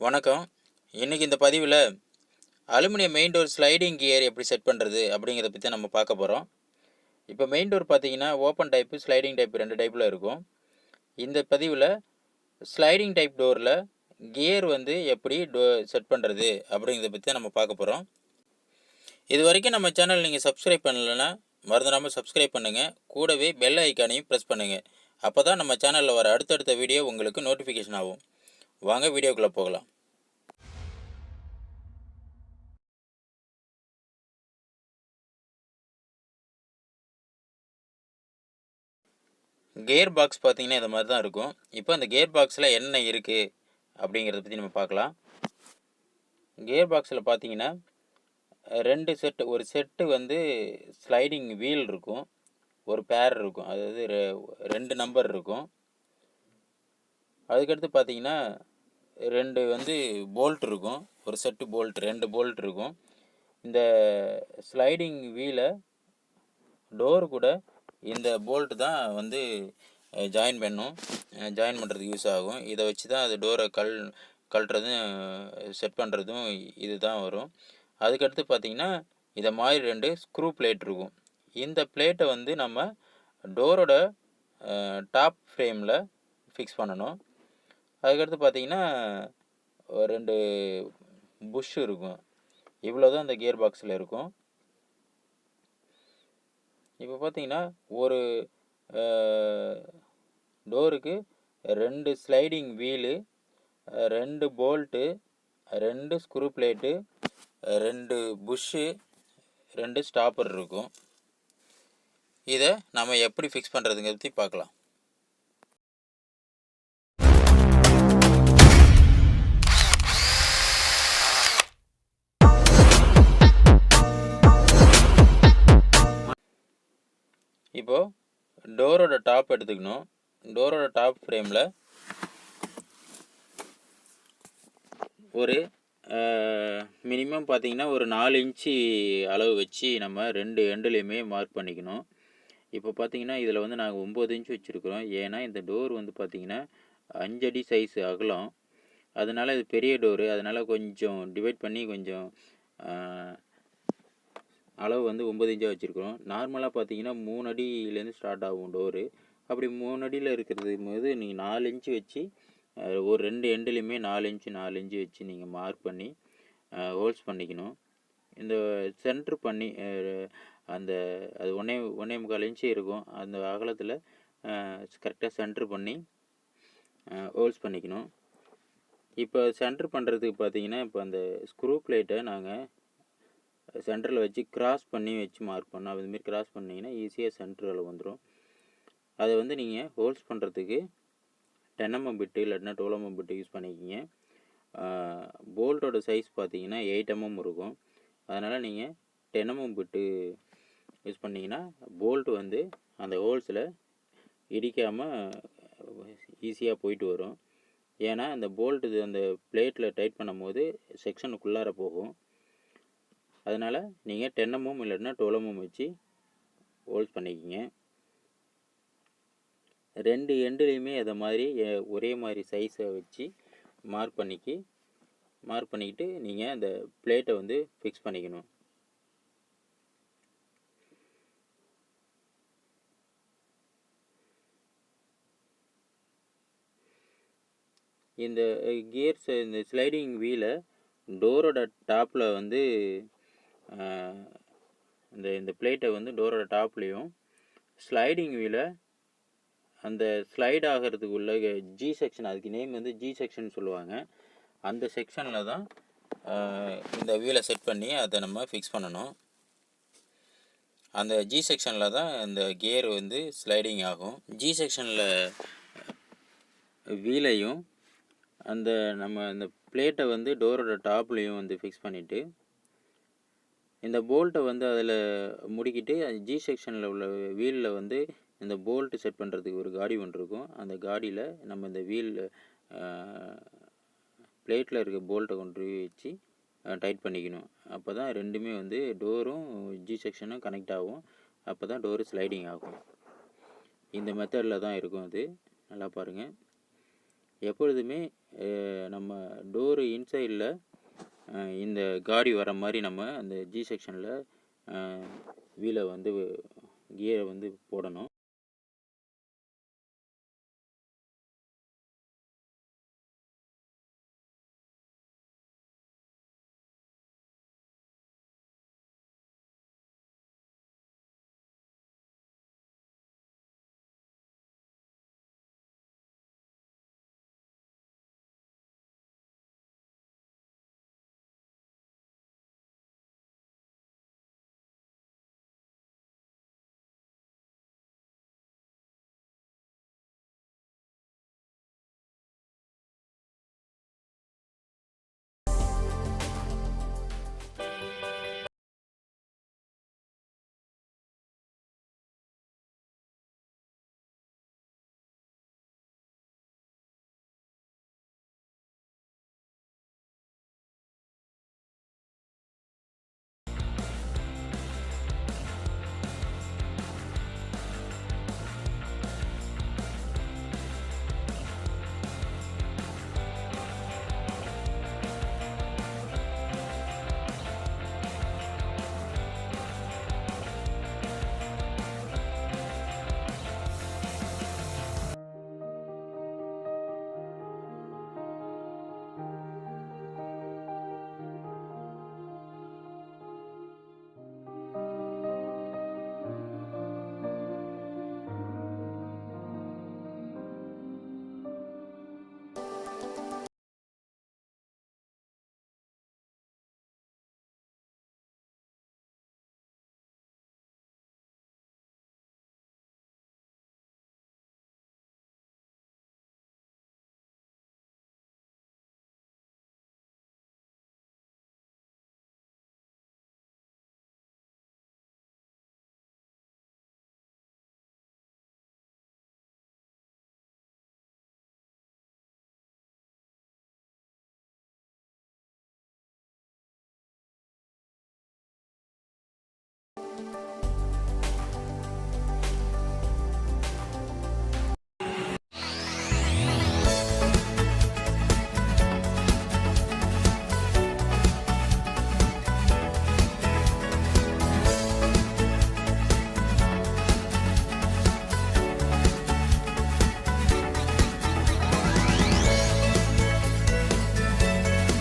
வணக்கம். இன்றைக்கி இந்த பதிவில் aluminium main door sliding gear எப்படி செட் பண்ணுறது அப்படிங்கிறத பற்றி நம்ம பார்க்க போகிறோம். இப்போ மெயின் டோர் பார்த்தீங்கன்னா ஓப்பன் டைப்பு, ஸ்லைடிங் டைப் 2 டைப்பில் இருக்கும். இந்த பதிவில் ஸ்லைடிங் டைப் டோரில் கியர் எப்படி செட் பண்ணுறது அப்படிங்கிறத பற்றி நம்ம பார்க்க போகிறோம். இது வரைக்கும் நம்ம சேனல் நீங்கள் சப்ஸ்கிரைப் பண்ணலைன்னா மறந்துடாமல் சப்ஸ்கிரைப் பண்ணுங்கள். கூடவே பெல் ஐக்கானையும் ப்ரெஸ் பண்ணுங்கள். அப்போ தான் நம்ம சேனலில் வர அடுத்தடுத்த வீடியோ உங்களுக்கு நோட்டிஃபிகேஷன் ஆகும். வாங்க வீடியோக்குள்ளே போகலாம். கியர் பாக்ஸ் பார்த்தீங்கன்னா இது மாதிரி தான் இருக்கும். இப்போ அந்த கியர் பாக்ஸில் என்ன இருக்குது அப்படிங்கிறத பற்றி நம்ம பார்க்கலாம். கியர் பாக்ஸில் பார்த்தீங்கன்னா 2 செட்டு, ஒரு செட்டு ஸ்லைடிங் வீல் இருக்கும், ஒரு பேர் இருக்கும், அதாவது 2 நம்பர் இருக்கும். அதுக்கடுத்து பார்த்தீங்கன்னா 2 போல்ட் இருக்கும், ஒரு செட்டு போல்ட் 2 போல்ட் இருக்கும். இந்த ஸ்லைடிங் வீலை டோரு கூட இந்த போல்ட் தான் ஜாயின் பண்ணுறதுக்கு யூஸ் ஆகும். இதை வச்சு தான் அது டோரை கழட்டுறதும் செட் பண்ணுறதும் இது தான் வரும். அதுக்கடுத்து பார்த்திங்கன்னா இதை மாதிரி 2 ஸ்க்ரூ பிளேட் இருக்கும். இந்த பிளேட்டை நம்ம டோரோட டாப் ஃப்ரேமில் ஃபிக்ஸ் பண்ணணும். அதுக்கடுத்து பார்த்திங்கன்னா 2 புஷ் இருக்கும். இவ்வளோ தான் இந்த கியர் பாக்ஸில் இருக்கும். இப்போ பார்த்தீங்கன்னா ஒரு டோருக்கு 2 sliding wheel, 2 bolt, 2 screw plate, 2 push, 2 stopper இருக்கும். இதை நம்ம எப்படி ஃபிக்ஸ் பண்ணுறதுங்கிறத பற்றி பார்க்கலாம். இப்போது டோரோட டாப் எடுத்துக்கணும். டோரோட டாப் ஃப்ரேமில் ஒரு மினிமம் பார்த்திங்கன்னா ஒரு 4 இன்ச்சு அளவு வச்சு நம்ம 2 எண்டுலேயுமே மார்க் பண்ணிக்கணும். இப்போ பார்த்திங்கன்னா இதில் நாங்கள் 9 இன்ச்சு வச்சுருக்குறோம். ஏன்னா இந்த டோர் பார்த்திங்கன்னா 5 அடி சைஸு அகலம். அதனால் இது பெரிய டோரு, அதனால் கொஞ்சம் டிவைட் பண்ணி கொஞ்சம் அளவு 9 இன்ச்சாக வச்சுருக்கிறோம். நார்மலாக பார்த்தீங்கன்னா 3 அடியிலேருந்து ஸ்டார்ட் ஆகும் டோரு. அப்படி 3 அடியில் இருக்கிறது போது நீங்கள் 4 இன்ச்சு வச்சு ஒரு 2 எண்டுலேயுமே 4 இன்ச்சு வச்சு நீங்கள் மார்க் பண்ணி ஹோல்ஸ் பண்ணிக்கணும். இந்த சென்ட்ரு பண்ணி அது 1.25 இன்ச்சு இருக்கும். அந்த அகலத்தில் கரெக்டாக சென்ட்ரு பண்ணி ஹோல்ஸ் பண்ணிக்கணும். இப்போ சென்ட்ரு பண்ணுறதுக்கு பார்த்தீங்கன்னா இப்போ அந்த ஸ்க்ரூ பிளேட்டை நாங்கள் சென்டரில் வச்சு கிராஸ் பண்ணி வச்சு மார்க் பண்ணோம். அதுமாரி கிராஸ் பண்ணிங்கன்னா ஈஸியாக சென்டரில் வந்துடும். அதை நீங்கள் ஹோல்ஸ் பண்ணுறதுக்கு 10 mm பிட்டு இல்லாட்டினா 12 mm பிட்டு யூஸ் பண்ணிக்கிங்க. போல்ட்டோட சைஸ் பார்த்தீங்கன்னா 8 mm இருக்கும். அதனால் நீங்கள் 10 mm பிட்டு யூஸ் பண்ணிங்கன்னா போல்ட்டு அந்த ஹோல்ஸில் இடிக்காமல் ஈஸியாக போயிட்டு வரும். ஏன்னா அந்த போல்ட்டு அந்த பிளேட்டில் டைட் பண்ணும் போது செக்ஷனுக்குள்ளார போகும். அதனால் நீங்கள் 10 mm இல்லைன்னா 12 mm வச்சு ஹோல்ஸ் பண்ணிக்கிங்க. 2 எண்டுலேயுமே அதை மாதிரி ஒரே மாதிரி சைஸை வச்சு மார்க் பண்ணிக்கிட்டு நீங்கள் அந்த பிளேட்டை ஃபிக்ஸ் பண்ணிக்கணும். இந்த கியர்ஸ் இந்த ஸ்லைடிங் வீலை டோரோட டாப்பில் இந்த பிளேட்டை டோரோட டாப்லேயும், ஸ்லைடிங் வீலை அந்த ஸ்லைட் ஆகிறதுக்கு உள்ள ஜி செக்ஷன், அதுக்கு நேம் ஜி செக்ஷன் சொல்லுவாங்க. அந்த செக்ஷனில் தான் இந்த வீலை செட் பண்ணி அதை நம்ம ஃபிக்ஸ் பண்ணணும். அந்த ஜி செக்ஷனில் தான் இந்த கியர் ஸ்லைடிங் ஆகும். ஜி செக்ஷனில் வீலையும் அந்த பிளேட்டை டோரோட டாப்லேயும் ஃபிக்ஸ் பண்ணிவிட்டு இந்த போல்ட்டை அதில் முடிக்கிட்டு ஜி செக்ஷனில் உள்ள வீலில் இந்த போல்ட்டு செட் பண்ணுறதுக்கு ஒரு காடி ஒன்று இருக்கும். அந்த காடியில் நம்ம இந்த வீல் பிளேட்டில் இருக்க போல்ட்டை கொண்டு வச்சு டைட் பண்ணிக்கணும். அப்போ தான் ரெண்டுமே டோரும் ஜி செக்ஷனும் கனெக்ட் ஆகும். அப்போ தான் டோரு ஸ்லைடிங் ஆகும். இந்த மெத்தடில் தான் இருக்கும். அது நல்லா பாருங்கள். எப்பொழுதுமே நம்ம டோரு இன்சைடில் இந்த காடி வர மாதிரி நம்ம அந்த ஜி செக்ஷனில் வீலை வந்து கியரை வந்து போடணும்.